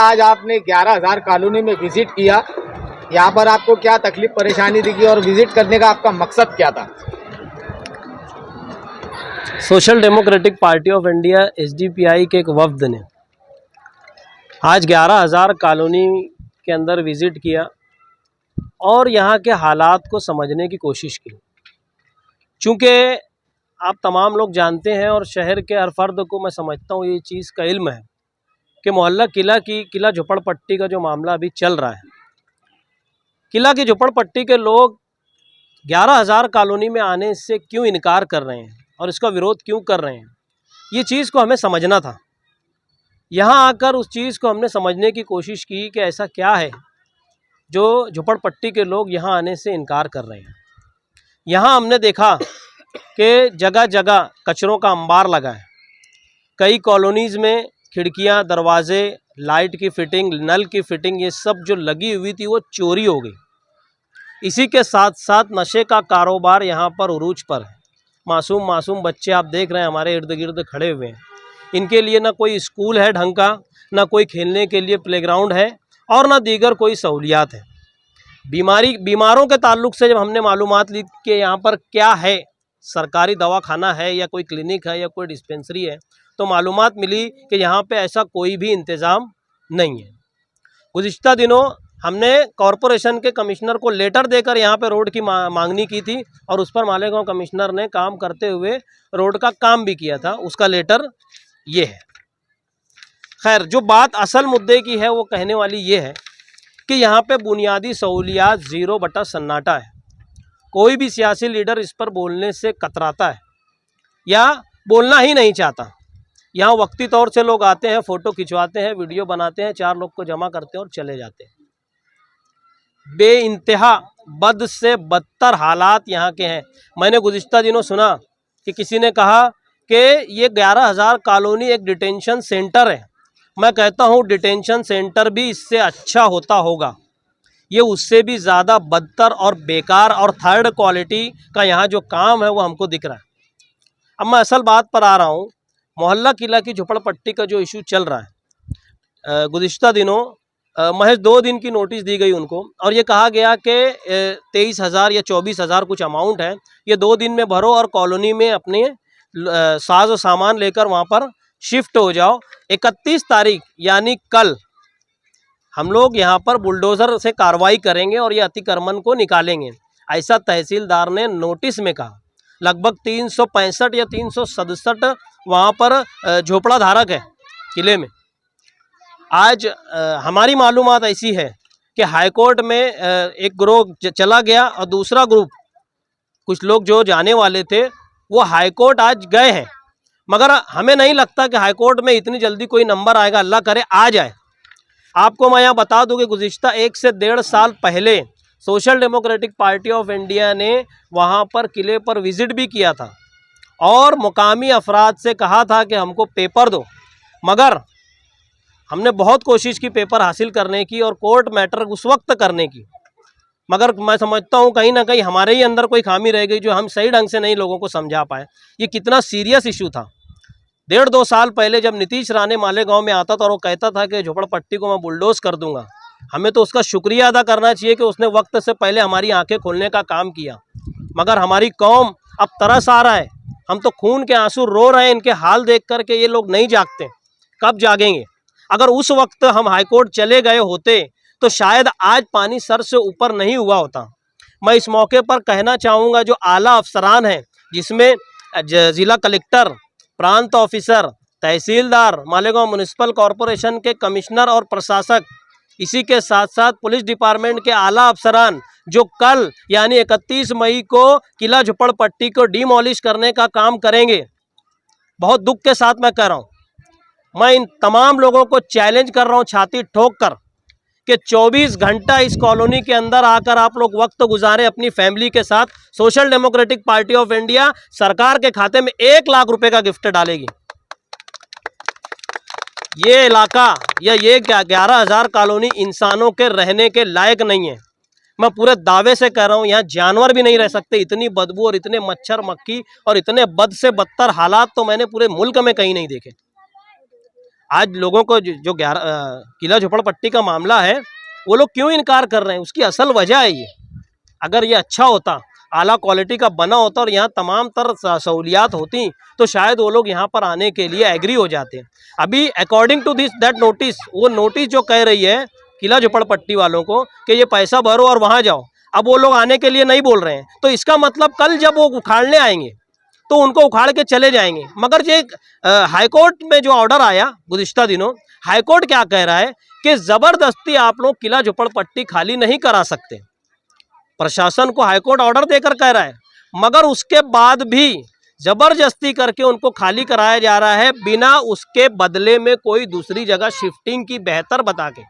आज आपने 11,000 कॉलोनी में विजिट किया, यहाँ पर आपको क्या तकलीफ परेशानी दिखी और विजिट करने का आपका मकसद क्या था? Social democratic party of India SDPI के एक वफ्द ने आज 11,000 कॉलोनी के अंदर विज़िट किया और यहाँ के हालात को समझने की कोशिश की। चूँकि आप तमाम लोग जानते हैं और शहर के हर फर्द को मैं समझता हूँ ये चीज़ का इल्म है कि मोहल्ला किला झोपड़पट्टी का जो मामला अभी चल रहा है, किला की झोपड़पट्टी के लोग 11,000 कॉलोनी में आने से क्यों इनकार कर रहे हैं और इसका विरोध क्यों कर रहे हैं, ये चीज़ को हमें समझना था। यहाँ आकर उस चीज़ को हमने समझने की कोशिश की कि ऐसा क्या है जो झोपड़पट्टी के लोग यहाँ आने से इनकार कर रहे हैं। यहाँ हमने देखा कि जगह जगह कचरों का अंबार लगा है। कई कॉलोनीज़ में खिड़कियाँ, दरवाजे, लाइट की फिटिंग, नल की फिटिंग, ये सब जो लगी हुई थी वो चोरी हो गई। इसी के साथ साथ नशे का कारोबार यहाँ पर उरूज पर है। मासूम बच्चे आप देख रहे हैं हमारे इर्द गिर्द खड़े हुए हैं। इनके लिए ना कोई स्कूल है ढंग का, ना कोई खेलने के लिए प्लेग्राउंड है और ना दीगर कोई सहूलियात है। बीमारों के ताल्लुक से जब हमने मालूमात ली कि यहाँ पर क्या है, सरकारी दवाखाना है या कोई क्लिनिक है या कोई डिस्पेंसरी है, तो मालूमात मिली कि यहाँ पे ऐसा कोई भी इंतज़ाम नहीं है। गुज़िश्ता दिनों हमने कॉरपोरेशन के कमिश्नर को लेटर देकर यहाँ पे रोड की मांगनी की थी और उस पर मालेगांव कमिश्नर ने काम करते हुए रोड का काम भी किया था। उसका लेटर ये है। खैर, जो बात असल मुद्दे की है वो कहने वाली ये है कि यहाँ पे बुनियादी सहूलियात ज़ीरो बटा सन्नाटा है। कोई भी सियासी लीडर इस पर बोलने से कतराता है या बोलना ही नहीं चाहता। यहाँ वक्ती तौर से लोग आते हैं, फ़ोटो खिंचवाते हैं, वीडियो बनाते हैं, 4 लोग को जमा करते हैं और चले जाते हैं। बेइंतहा बद से बदतर हालात यहाँ के हैं। मैंने गुज़िश्ता दिनों सुना कि किसी ने कहा कि ये 11,000 कॉलोनी एक डिटेंशन सेंटर है। मैं कहता हूँ डिटेंशन सेंटर भी इससे अच्छा होता होगा। ये उससे भी ज़्यादा बदतर और बेकार और थर्ड क्वालिटी का यहाँ जो काम है वो हमको दिख रहा है। अब मैं असल बात पर आ रहा हूँ। मोहल्ला किला की झोपड़पट्टी का जो इशू चल रहा है, गुज़िश्ता दिनों महज 2 दिन की नोटिस दी गई उनको और ये कहा गया कि 23,000 या 24,000 कुछ अमाउंट है, ये 2 दिन में भरो और कॉलोनी में अपने साज सामान लेकर वहाँ पर शिफ्ट हो जाओ। 31 तारीख यानी कल हम लोग यहाँ पर बुलडोज़र से कार्रवाई करेंगे और ये अतिक्रमण को निकालेंगे, ऐसा तहसीलदार ने नोटिस में कहा। लगभग 365 या 367 वहाँ पर झोपड़ा धारक है किले में। आज हमारी मालूमात ऐसी है कि हाईकोर्ट में एक ग्रुप चला गया और दूसरा ग्रुप, कुछ लोग जो जाने वाले थे वो हाईकोर्ट आज गए हैं, मगर हमें नहीं लगता कि हाईकोर्ट में इतनी जल्दी कोई नंबर आएगा। अल्लाह करे आ जाए। आपको मैं यहाँ बता दूं कि गुज़िश्ता 1 से 1.5 साल पहले social democratic party of India ने वहाँ पर किले पर विज़िट भी किया था और मुकामी अफराद से कहा था कि हमको पेपर दो, मगर हमने बहुत कोशिश की पेपर हासिल करने की और कोर्ट मैटर उस वक्त करने की, मगर मैं समझता हूँ कहीं ना कहीं हमारे ही अंदर कोई खामी रह गई जो हम सही ढंग से नहीं लोगों को समझा पाए। ये कितना सीरियस इशू था। 1.5-2 साल पहले जब नीतीश राणे मालेगांव में आता था और वो कहता था कि झोपड़पट्टी को मैं बुलडोज कर दूंगा, हमें तो उसका शुक्रिया अदा करना चाहिए कि उसने वक्त से पहले हमारी आंखें खोलने का काम किया। मगर हमारी कौम अब तरस आ रहा है, हम तो खून के आंसू रो रहे हैं इनके हाल देख कर के। ये लोग नहीं जागते, कब जागेंगे? अगर उस वक्त हम हाईकोर्ट चले गए होते तो शायद आज पानी सर से ऊपर नहीं हुआ होता। मैं इस मौके पर कहना चाहूँगा जो आला अफसरान हैं, जिसमें ज़िला कलेक्टर, प्रांत ऑफिसर, तहसीलदार, मालेगांव म्यूनिसिपल कॉरपोरेशन के कमिश्नर और प्रशासक, इसी के साथ साथ पुलिस डिपार्टमेंट के आला अफसरान जो कल यानी 31 मई को किला झोपड़पट्टी को डिमोलिश करने का काम करेंगे, बहुत दुख के साथ मैं कह रहा हूँ, मैं इन तमाम लोगों को चैलेंज कर रहा हूँ छाती ठोक कर कि 24 घंटा इस कॉलोनी के अंदर आकर आप लोग वक्त गुजारें अपनी फैमिली के साथ। Social democratic party of India सरकार के खाते में 1 लाख रुपए का गिफ्ट डालेगी। ये इलाका या ये 11,000 कॉलोनी इंसानों के रहने के लायक नहीं है। मैं पूरे दावे से कह रहा हूँ, यहाँ जानवर भी नहीं रह सकते। इतनी बदबू और इतने मच्छर मक्खी और इतने बद से बदतर हालात तो मैंने पूरे मुल्क में कहीं नहीं देखे। आज लोगों को जो किला झोपड़पट्टी का मामला है वो लोग क्यों इनकार कर रहे हैं, उसकी असल वजह है ये। अगर ये अच्छा होता, आला क्वालिटी का बना होता और यहाँ तमाम तरह सहूलियात होती तो शायद वो लोग यहाँ पर आने के लिए एग्री हो जाते। अभी according to this that notice, वो नोटिस जो कह रही है किला झोपड़पट्टी वालों को कि ये पैसा भरो और वहाँ जाओ, अब वो लोग आने के लिए नहीं बोल रहे हैं। तो इसका मतलब कल जब वो उखाड़ने आएंगे तो उनको उखाड़ के चले जाएंगे। मगर ये हाईकोर्ट में जो ऑर्डर आया गुज़िश्ता दिनों, हाईकोर्ट क्या कह रहा है कि ज़बरदस्ती आप लोग किला झोपड़पट्टी खाली नहीं करा सकते। प्रशासन को हाईकोर्ट ऑर्डर देकर कह रहा है, मगर उसके बाद भी जबरदस्ती करके उनको खाली कराया जा रहा है बिना उसके बदले में कोई दूसरी जगह शिफ्टिंग की बेहतर बता के।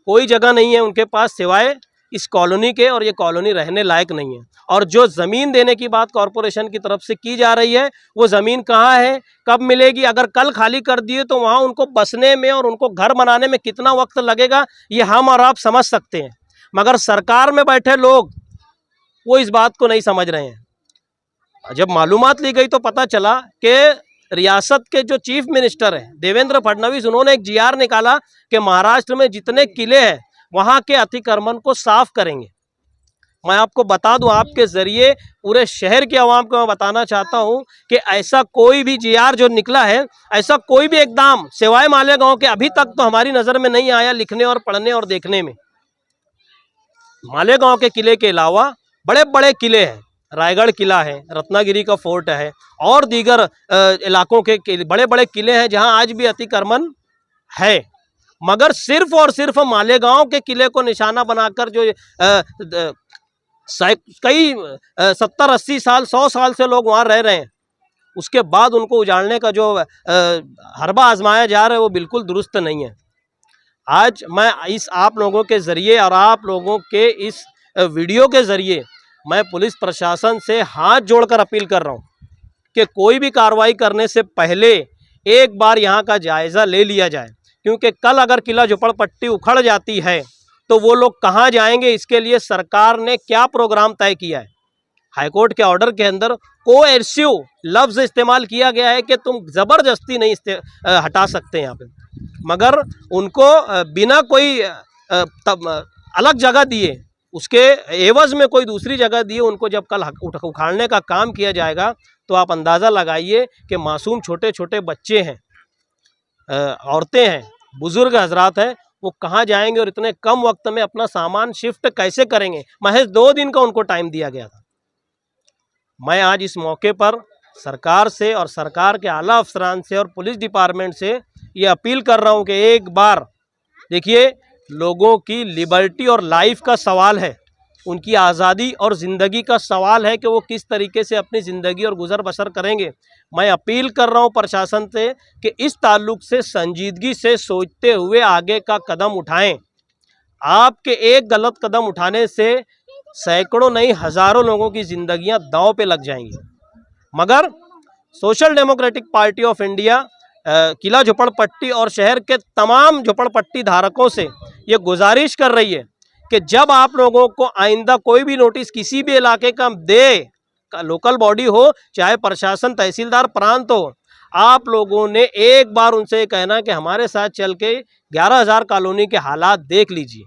कोई जगह नहीं है उनके पास सिवाय इस कॉलोनी के, और ये कॉलोनी रहने लायक नहीं है। और जो ज़मीन देने की बात कॉरपोरेशन की तरफ से की जा रही है, वो ज़मीन कहाँ है, कब मिलेगी? अगर कल खाली कर दिए तो वहाँ उनको बसने में और उनको घर बनाने में कितना वक्त लगेगा, ये हम और आप समझ सकते हैं। मगर सरकार में बैठे लोग वो इस बात को नहीं समझ रहे हैं। जब मालूमात ली गई तो पता चला कि रियासत के जो चीफ मिनिस्टर हैं देवेंद्र फडणवीस, उन्होंने एक जीआर निकाला कि महाराष्ट्र में जितने किले हैं वहाँ के अतिक्रमण को साफ करेंगे। मैं आपको बता दूं, आपके ज़रिए पूरे शहर के आवाम को मैं बताना चाहता हूं कि ऐसा कोई भी जीआर जो निकला है, ऐसा कोई भी इकदाम सिवाय मालेगांव के अभी तक तो हमारी नज़र में नहीं आया लिखने और पढ़ने और देखने में। मालेगांव के किले के अलावा बड़े बड़े किले हैं, रायगढ़ किला है, रत्नागिरी का फोर्ट है और दीगर इलाकों के बड़े बड़े किले हैं जहां आज भी अतिक्रमण है। मगर सिर्फ और सिर्फ मालेगांव के किले को निशाना बनाकर जो कई 70-80 साल 100 साल से लोग वहाँ रह रहे हैं, उसके बाद उनको उजाड़ने का जो हरबा आजमाया जा रहा है वो बिल्कुल दुरुस्त नहीं है। आज मैं इस आप लोगों के ज़रिए और आप लोगों के इस वीडियो के ज़रिए मैं पुलिस प्रशासन से हाथ जोड़कर अपील कर रहा हूँ कि कोई भी कार्रवाई करने से पहले एक बार यहाँ का जायज़ा ले लिया जाए, क्योंकि कल अगर किला झोपड़पट्टी उखड़ जाती है तो वो लोग कहाँ जाएंगे, इसके लिए सरकार ने क्या प्रोग्राम तय किया है। हाईकोर्ट के ऑर्डर के अंदर कोएर्सिव लफ्ज़ इस्तेमाल किया गया है कि तुम ज़बरदस्ती नहीं हटा सकते यहाँ पे, मगर उनको बिना कोई अलग जगह दिए, उसके एवज़ में कोई दूसरी जगह दिए उनको जब कल उखाड़ने का काम किया जाएगा तो आप अंदाज़ा लगाइए कि मासूम छोटे छोटे बच्चे हैं, औरतें हैं, बुज़ुर्ग हजरात हैं, वो कहाँ जाएंगे और इतने कम वक्त में अपना सामान शिफ्ट कैसे करेंगे। महज 2 दिन का उनको टाइम दिया गया था। मैं आज इस मौके पर सरकार से और सरकार के आला अफसरान से और पुलिस डिपार्टमेंट से ये अपील कर रहा हूँ कि एक बार देखिए, लोगों की लिबर्टी और लाइफ का सवाल है, उनकी आज़ादी और ज़िंदगी का सवाल है कि वो किस तरीके से अपनी ज़िंदगी और गुज़र बसर करेंगे। मैं अपील कर रहा हूँ प्रशासन से कि इस ताल्लुक़ से संजीदगी से सोचते हुए आगे का कदम उठाएं। आपके एक गलत कदम उठाने से सैकड़ों नहीं हज़ारों लोगों की ज़िंदगियां दांव पे लग जाएंगी। मगर social democratic party of India किला झोपड़पट्टी और शहर के तमाम झोपड़पट्टी धारकों से ये गुजारिश कर रही है कि जब आप लोगों को आइंदा कोई भी नोटिस किसी भी इलाके का दे, लोकल बॉडी हो चाहे प्रशासन तहसीलदार प्रांत हो, आप लोगों ने एक बार उनसे कहना कि हमारे साथ चल के 11,000 कॉलोनी के हालात देख लीजिए,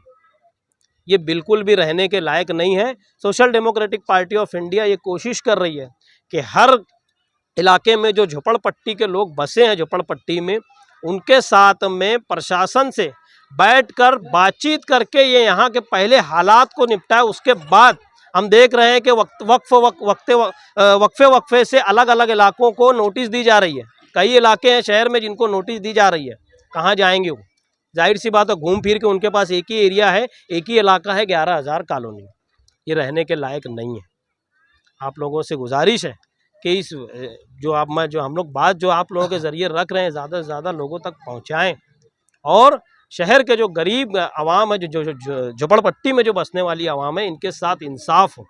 ये बिल्कुल भी रहने के लायक नहीं है। Social democratic party of India ये कोशिश कर रही है कि हर इलाके में जो झोपड़पट्टी के लोग बसे हैं झोपड़पट्टी में, उनके साथ में प्रशासन से बैठकर बातचीत करके ये यहाँ के पहले हालात को निपटाए। उसके बाद हम देख रहे हैं कि वक्फे से अलग अलग इलाकों को नोटिस दी जा रही है। कई इलाके हैं शहर में जिनको नोटिस दी जा रही है, कहाँ जाएंगे वो? जाहिर सी बात है, घूम फिर के उनके पास एक ही एरिया है, एक ही इलाका है, 11,000 कॉलोनी, ये रहने के लायक नहीं है। आप लोगों से गुजारिश है कि इस जो हम लोग बात जो आप लोगों के ज़रिए रख रहे हैं ज़्यादा से ज़्यादा लोगों तक पहुँचाएँ और शहर के जो गरीब आवाम है, जो झोपड़पट्टी में जो बसने वाली आवाम है, इनके साथ इंसाफ हो।